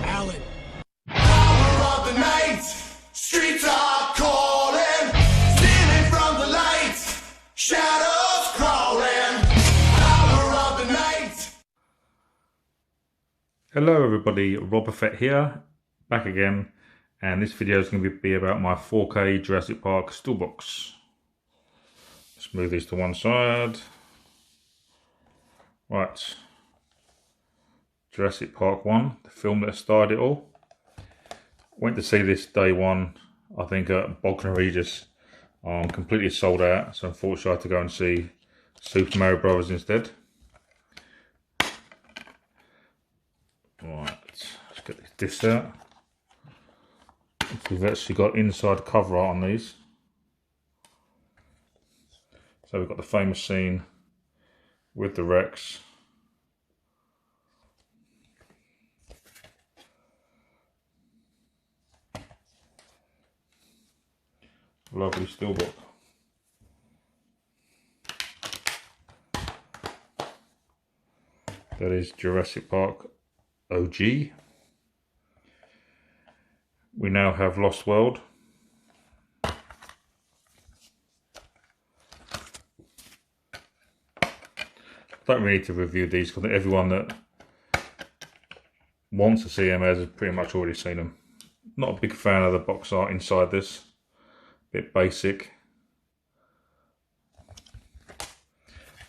Alan. Power of the night, streets are calling, stealing from the light, shadows crawling. Power of the night. Hello everybody, Rob Buffett here, back again, and this video is going to be about my 4K Jurassic Park steelbox. Let's move these to one side. Right, Jurassic Park 1, the film that started it all. Went to see this day one, I think at Bognor Regis. Completely sold out, so unfortunately I had to go and see Super Mario Brothers instead. Right, let's get this disc out. We've actually got inside cover art on these. So we've got the famous scene with the Rex. Lovely steelbook. That is Jurassic Park OG. We now have Lost World. Don't really need to review these because everyone that wants to see them has pretty much already seen them. Not a big fan of the box art inside this. Bit basic.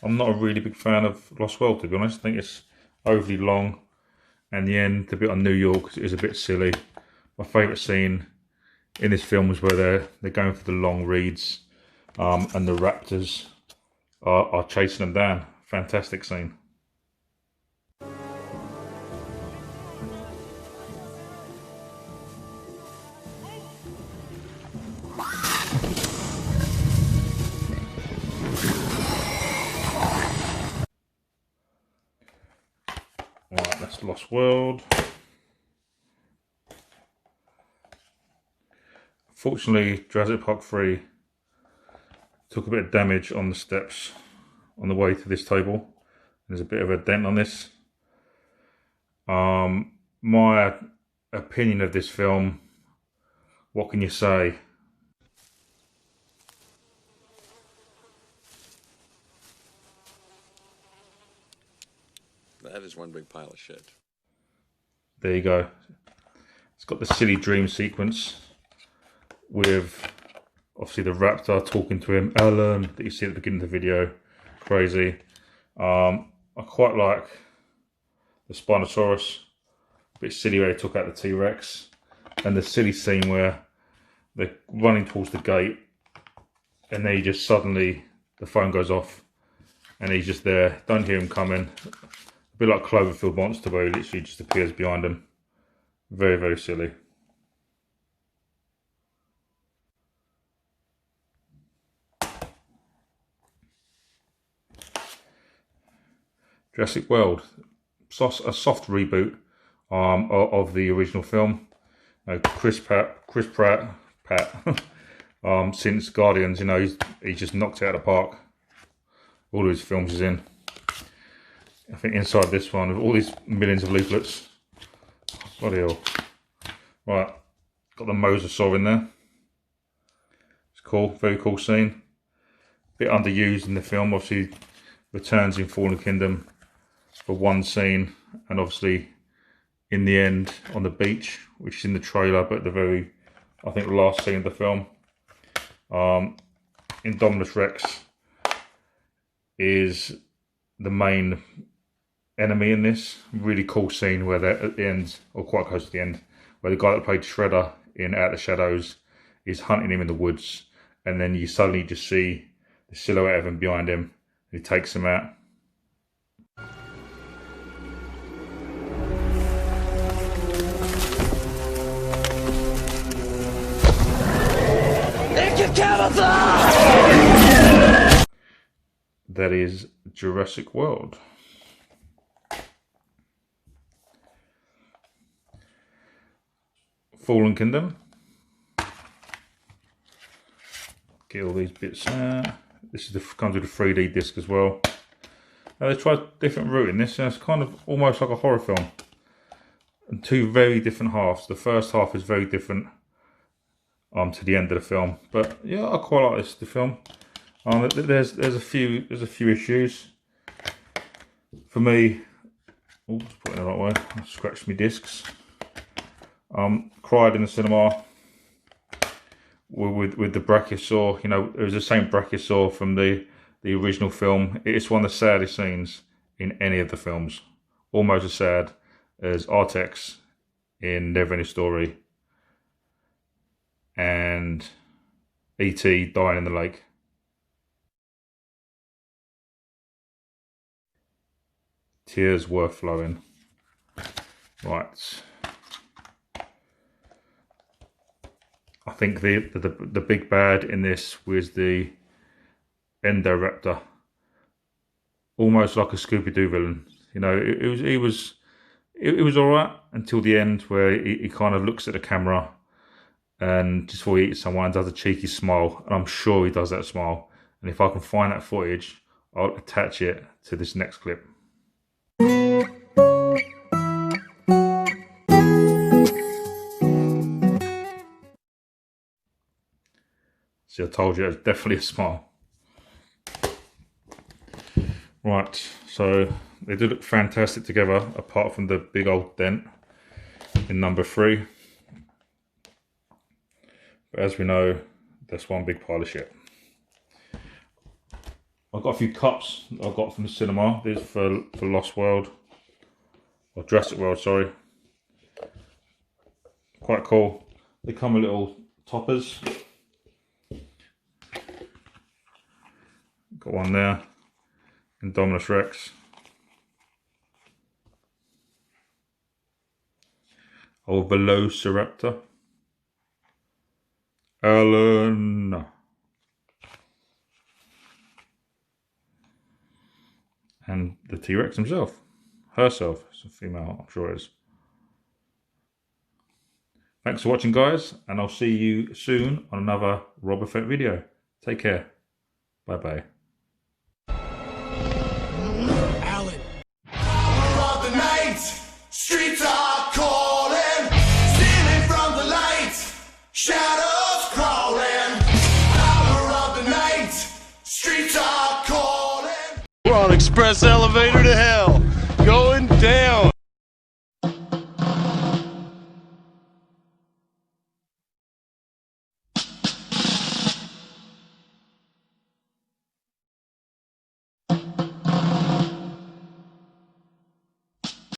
I'm not a really big fan of Lost World, to be honest. I think it's overly long, and the end, the bit on New York, is a bit silly. My favourite scene in this film was where they're going for the long reeds, and the raptors are chasing them down. Fantastic scene. Right, that's Lost World. Fortunately, Jurassic Park 3 took a bit of damage on the steps on the way to this table. There's a bit of a dent on this. My opinion of this film, what can you say? That is one big pile of shit. There you go. It's got the silly dream sequence with obviously the raptor talking to him, Alan, that you see at the beginning of the video. Crazy. I quite like the Spinosaurus. A bit silly where they took out the T-Rex. And the silly scene where they're running towards the gate and then he just suddenly, the phone goes off and he's just there. Don't hear him coming. A bit like Cloverfield Monster where he literally just appears behind him. Very, very silly. Jurassic World, a soft reboot of the original film. Chris Pratt, since Guardians, you know, he's just knocked it out of the park. All of his films he's in. I think inside this one, with all these millions of leaflets. Bloody hell. Right, got the Mosasaur in there. It's cool, very cool scene. Bit underused in the film, obviously returns in Fallen Kingdom for one scene, and obviously in the end on the beach, which is in the trailer, but the very, I think, the last scene of the film. Indominus Rex is the main enemy in this. Really cool scene where they're at the end, or quite close to the end, where the guy that played Shredder in Out of the Shadows is hunting him in the woods, and then you suddenly just see the silhouette of him behind him, and he takes him out. That is Jurassic World. Fallen Kingdom. Get all these bits out. This is comes with a 3D disc as well. Now they tried a different route in this, and it's kind of almost like a horror film. And two very different halves. The first half is very different to the end of the film. But yeah, I quite like the film. There's a few issues. For me, just put it the right way. I scratched my discs. Cried in the cinema with the brachiosaur. You know, it was the same brachiosaur from the original film. It's one of the saddest scenes in any of the films. Almost as sad as Artex in Neverending Story and E.T. dying in the lake. Tears were flowing. Right. I think the big bad in this was the Endoraptor. Almost like a Scooby-Doo villain. You know, it was alright until the end, where he kind of looks at the camera and just before he eats someone does a cheeky smile, and I'm sure he does that smile. And if I can find that footage, I'll attach it to this next clip. See, I told you, it was definitely a smile. Right, so they do look fantastic together, apart from the big old dent in number 3. But as we know, that's one big pile of shit. I've got a few cups I got from the cinema. These for Lost World, or Jurassic World, sorry. Quite cool. They come with little toppers. Got one there, Indominus Rex. Oh, Velociraptor. Alan. And the T-Rex himself. Herself. It's a female, I'm sure it is. Thanks for watching, guys, and I'll see you soon on another Rob Effect video. Take care. Bye-bye. Streets are calling, stealing from the light, shadows crawling. Hour of the night, streets are calling. We're on express elevator to hell, going down.